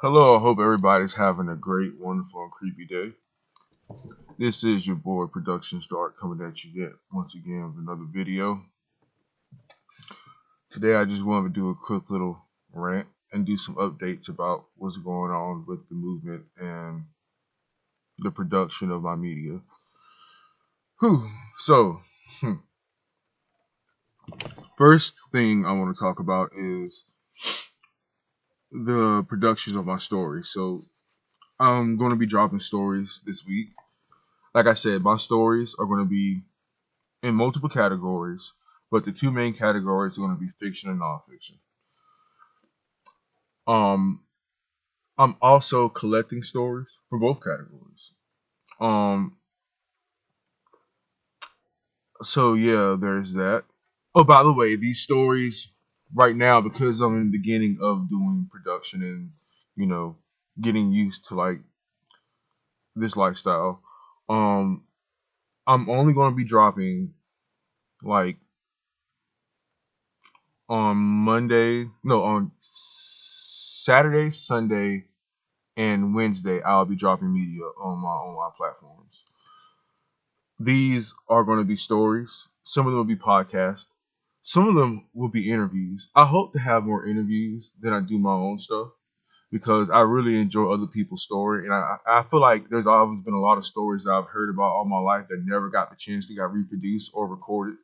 Hello, I hope everybody's having a great, wonderful, and creepy day. This is your boy Production Start coming at you yet once again with another video. Today I just wanted to do a quick little rant and do some updates about what's going on with the movement and the production of my media. Whew. So, first thing I want to talk about is the production of my stories. So, I'm going to be dropping stories this week. Like I said, my stories are going to be in multiple categories, but the two main categories are going to be fiction and nonfiction. Um, I'm also collecting stories for both categories. Um, so yeah, there's that. Oh, by the way, these stories right now, because I'm in the beginning of doing production and you know getting used to like this lifestyle, um, I'm only going to be dropping like on Monday, no, on Saturday, Sunday, and Wednesday I'll be dropping media on my online platforms. These are going to be stories. Some of them will be podcasts. Some of them will be interviews. I hope to have more interviews than I do my own stuff because I really enjoy other people's story, and I feel like there's always been a lot of stories that I've heard about all my life that never got the chance to get reproduced or recorded,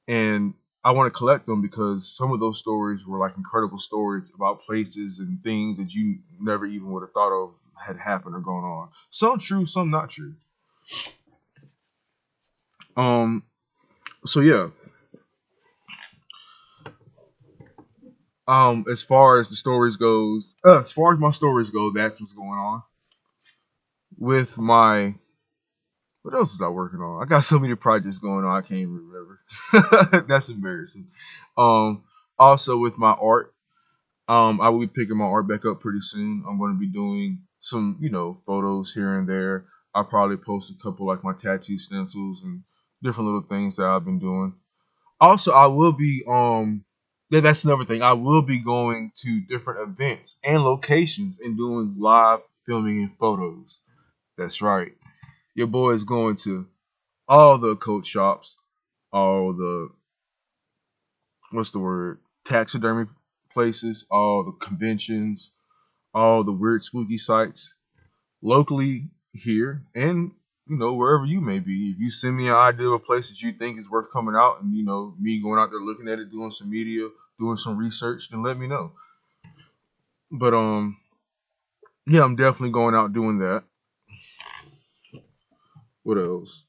and I want to collect them because some of those stories were like incredible stories about places and things that you never even would have thought of had happened or gone on. Some true, some not true. Um. So yeah. As far as the stories goes, as far as my stories go, that's what's going on with my. What else is I working on? I got so many projects going on, I can't even remember. That's embarrassing. Um. Also with my art. I will be picking my art back up pretty soon. I'm going to be doing some, photos here and there. I'll probably post a couple like my tattoo stencils and different little things that I've been doing. Also, I will be yeah, that's another thing. I will be going to different events and locations and doing live filming and photos. That's right. Your boy is going to all the coat shops, all the what's the word? Taxidermy places, all the conventions, all the weird spooky sites locally here and wherever you may be. If you send me an idea of a place that you think is worth coming out and me going out there looking at it, doing some media, doing some research, then let me know. But yeah, I'm definitely going out doing that. What else?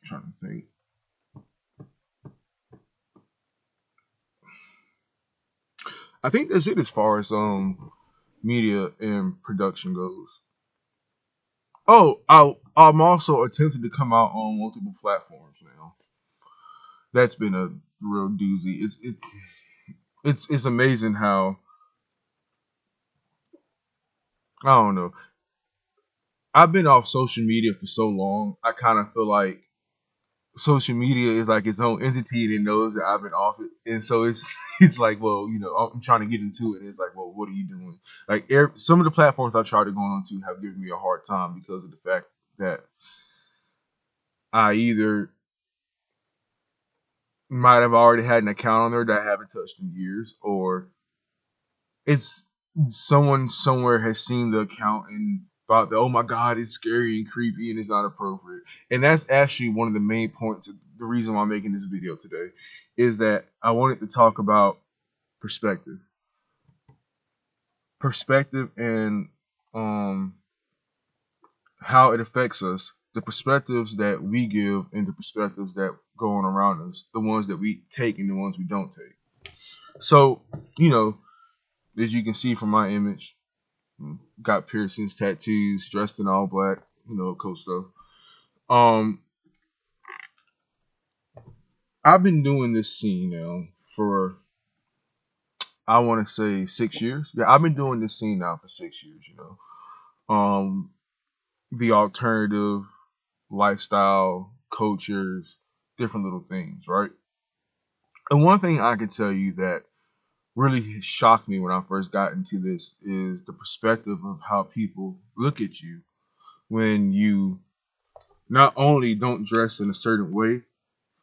I'm trying to think. I think that's it as far as media and production goes. Oh, I'm also attempting to come out on multiple platforms now. That's been a real doozy. It's amazing how I don't know. I've been off social media for so long. I kind of feel like social media is like its own entity and it knows that I've been off it, and so it's it's like, well, I'm trying to get into it. And it's like, well, what are you doing? Like some of the platforms I tried to go on to have given me a hard time because of the fact that I either might have already had an account on there that I haven't touched in years, or it's someone somewhere has seen the account and thought that, oh my god, it's scary and creepy and it's not appropriate. And that's actually one of the main points of the reason why I'm making this video today is that I wanted to talk about perspective. Perspective and um how it affects us, the perspectives that we give and the perspectives that go on around us, the ones that we take and the ones we don't take. So, you know, as you can see from my image, got piercings, tattoos, dressed in all black, cool stuff. Um, I've been doing this scene now for I want to say 6 years. Yeah, I've been doing this scene now for 6 years. Um, the alternative lifestyle, cultures, different little things, right? And one thing I can tell you that really shocked me when I first got into this is the perspective of how people look at you when you not only don't dress in a certain way,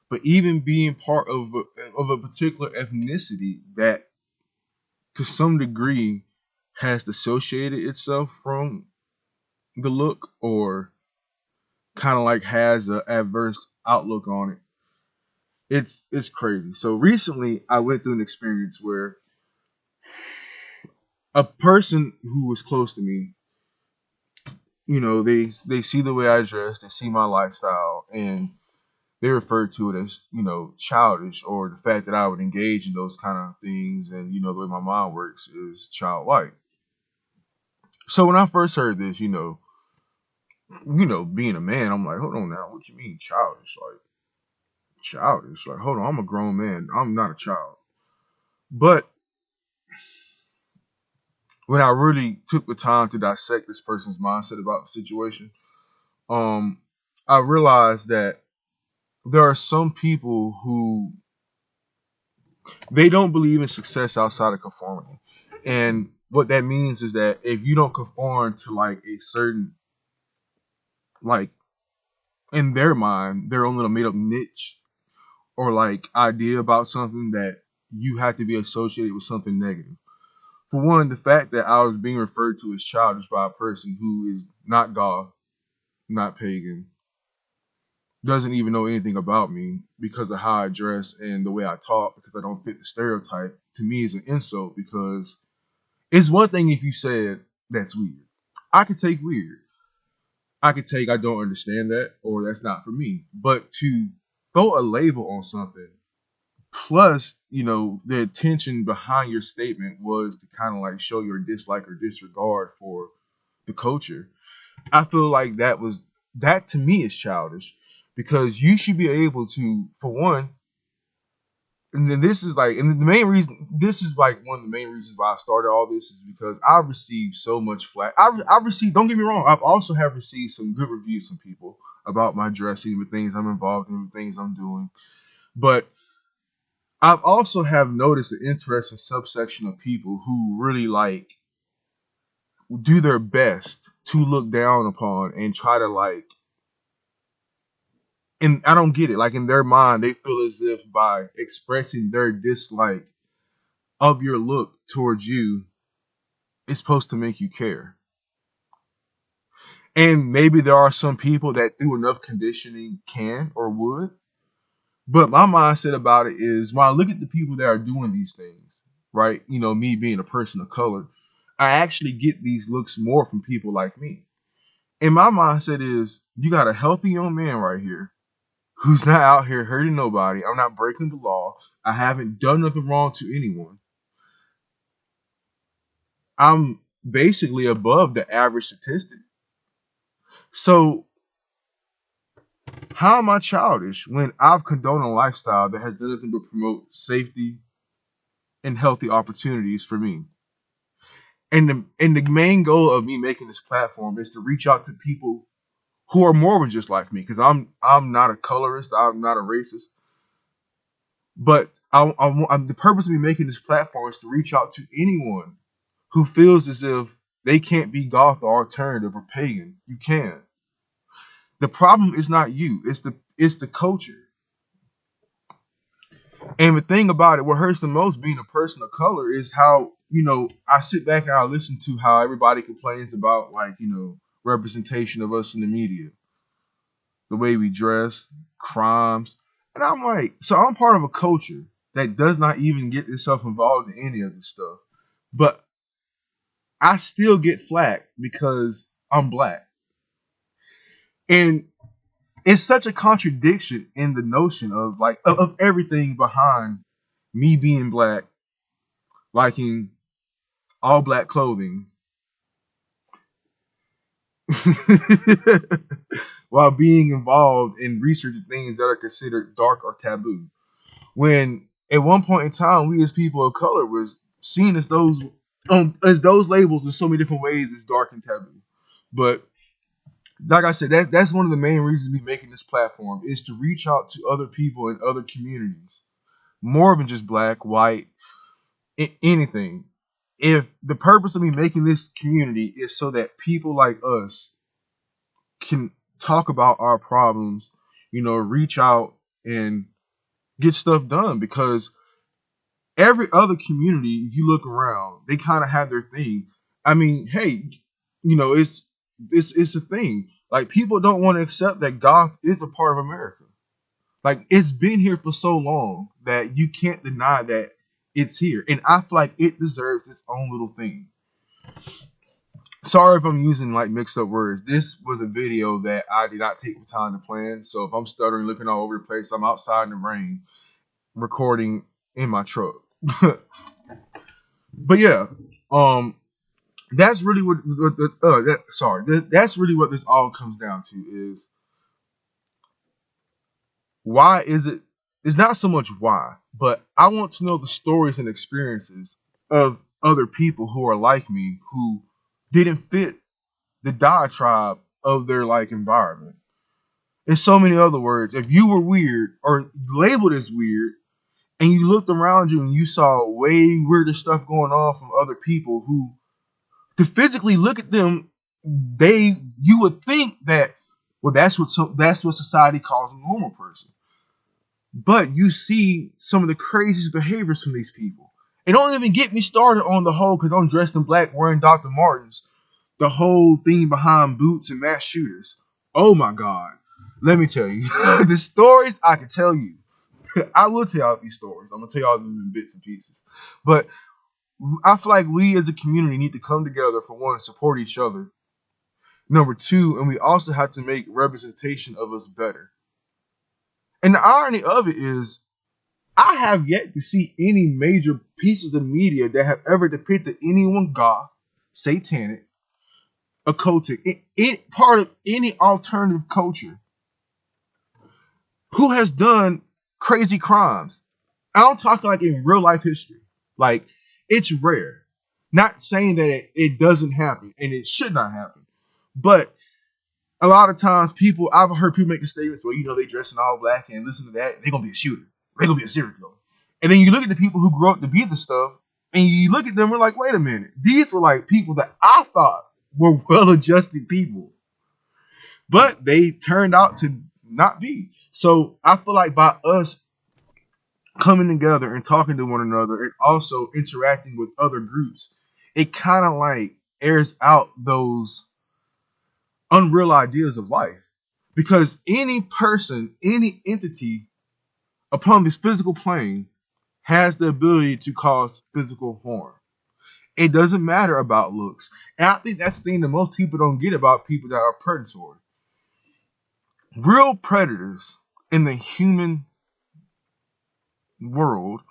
but even being part of a particular ethnicity that to some degree has dissociated itself from the look or kind of like has an adverse outlook on it. It's crazy. So recently I went through an experience where a person who was close to me, they see the way I dress, they see my lifestyle, and they refer to it as, childish, or the fact that I would engage in those kind of things, and the way my mind works is childlike. So when I first heard this, being a man, I'm like, hold on now, what you mean childish? Like childish? Like, hold on, I'm a grown man, I'm not a child. But when I really took the time to dissect this person's mindset about the situation, um, I realized that there are some people who they don't believe in success outside of conformity. And what that means is that if you don't conform to like a certain, like in their mind, their own little made up niche or like idea about something, that you have to be associated with something negative. For one, the fact that I was being referred to as childish by a person who is not goth, not pagan, doesn't even know anything about me because of how I dress and the way I talk, because I don't fit the stereotype, to me is an insult. Because it's one thing if you said that's weird. I could take weird. I could take I don't understand that, or that's not for me. But to throw a label on something, plus, the intention behind your statement was to kind of like show your dislike or disregard for the culture. I feel like that to me is childish, because you should be able to, for one, and then this is like, and the main reason, this is like one of the main reasons why I started all this is because I've received so much flack. I've received, don't get me wrong, I've also have received some good reviews from people about my dressing, with things I'm involved in, with things I'm doing. But I've also have noticed an interesting subsection of people who really like do their best to look down upon and try to like, and I don't get it. Like in their mind, they feel as if by expressing their dislike of your look towards you, it's supposed to make you care. And maybe there are some people that through enough conditioning can or would. But my mindset about it is when I look at the people that are doing these things, right? Me being a person of color, I actually get these looks more from people like me. And my mindset is you got a healthy young man right here who's not out here hurting nobody. I'm not breaking the law. I haven't done nothing wrong to anyone. I'm basically above the average statistic. So how am I childish when I've condoned a lifestyle that has done nothing but promote safety and healthy opportunities for me? And the main goal of me making this platform is to reach out to people who are more than just like me, because I'm not a colorist, I'm not a racist, but the purpose of me making this platform is to reach out to anyone who feels as if they can't be goth or alternative or pagan. You can. The problem is not you; it's the culture. And the thing about it, what hurts the most being a person of color is how, I sit back and I listen to how everybody complains about, like, representation of us in the media, the way we dress, crimes. And I'm like, so I'm part of a culture that does not even get itself involved in any of this stuff. But I still get flack because I'm black. And it's such a contradiction in the notion of like of everything behind me being black, liking all black clothing, while being involved in researching things that are considered dark or taboo. When at one point in time, we as people of color was seen as those labels in so many different ways as dark and taboo. But like I said, that's one of the main reasons me making this platform is to reach out to other people in other communities, more than just black, white, anything. If the purpose of me making this community is so that people like us can talk about our problems, reach out and get stuff done, because every other community, if you look around, they kind of have their thing. I mean, hey, it's a thing. Like, people don't want to accept that goth is a part of America. Like, it's been here for so long that you can't deny that it's here, and I feel like it deserves its own little thing. Sorry if I'm using like mixed up words. This was a video that I did not take the time to plan. So if I'm stuttering, looking all over the place, I'm outside in the rain recording in my truck. But yeah, that's really that's really what this all comes down to is why is it? It's not so much why, but I want to know the stories and experiences of other people who are like me, who didn't fit the diatribe of their like environment. In so many other words, if you were weird or labeled as weird and you looked around you and you saw way weirder stuff going on from other people who, to physically look at them, you would think that, well, that's what society calls a normal person. But you see some of the craziest behaviors from these people. And don't even get me started on the whole, because I'm dressed in black wearing Dr. Martens, the whole thing behind boots and mass shooters. Oh my God. Let me tell you, the stories I can tell you. I will tell y'all these stories. I'm going to tell y'all them in bits and pieces. But I feel like we as a community need to come together, for one, support each other. Number two, and we also have to make representation of us better. And the irony of it is, I have yet to see any major pieces of media that have ever depicted anyone goth, satanic, occultic, part of any alternative culture who has done crazy crimes. I'm talking like in real life history. Like, it's rare. Not saying that it doesn't happen and it should not happen, but a lot of times I've heard people make the statements, well, they dress in all black and listen to that, they're gonna be a shooter, they're gonna be a serial killer. And then you look at the people who grew up to be the stuff, and you look at them and we're like, wait a minute, these were like people that I thought were well-adjusted people, but they turned out to not be. So I feel like by us coming together and talking to one another and also interacting with other groups, it kind of like airs out those unreal ideas of life. Because any person, any entity upon this physical plane has the ability to cause physical harm. It doesn't matter about looks. And I think that's the thing that most people don't get about people that are predatory. Real predators in the human world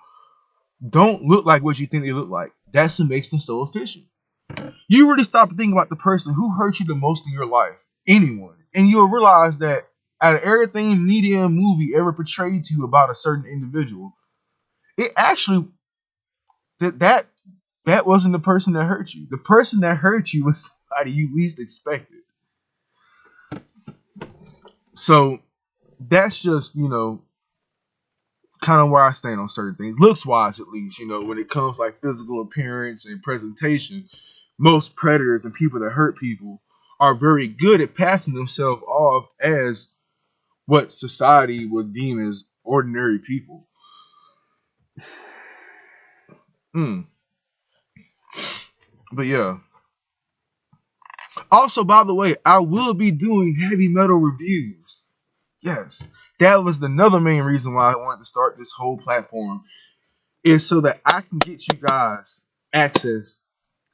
don't look like what you think they look like. That's what makes them so efficient. You really stop to think about the person who hurt you the most in your life, anyone, and you'll realize that out of everything media and movie ever portrayed to you about a certain individual, it actually that wasn't the person that hurt you. The person that hurt you was somebody you least expected. So that's just, kind of where I stand on certain things, looks wise at least. When it comes like physical appearance and presentation, most predators and people that hurt people are very good at passing themselves off as what society would deem as ordinary people. But yeah. Also, by the way, I will be doing heavy metal reviews. Yes, that was another main reason why I wanted to start this whole platform, is so that I can get you guys access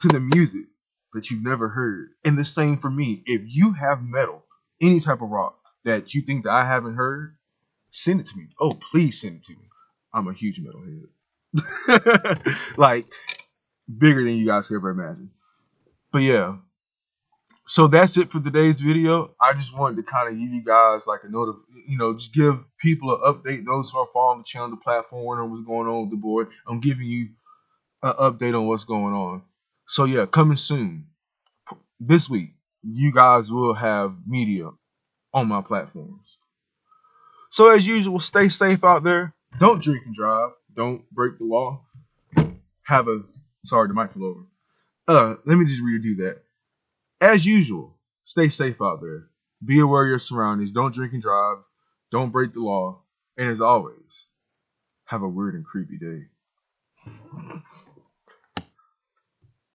to the music that you've never heard. And the same for me. If you have metal, any type of rock that you think that I haven't heard, send it to me. Oh, please send it to me. I'm a huge metalhead. Like, bigger than you guys could ever imagine. But yeah. So that's it for today's video. I just wanted to kind of give you guys like a note of, just give people an update. Those who are following the channel, the platform, wondering what's going on with the board. I'm giving you an update on what's going on. So yeah, coming soon. This week, you guys will have media on my platforms. So as usual, stay safe out there. Don't drink and drive. Don't break the law. Have a sorry, the mic fell over. Let me just redo that. As usual, stay safe out there. Be aware of your surroundings. Don't drink and drive. Don't break the law. And as always, have a weird and creepy day.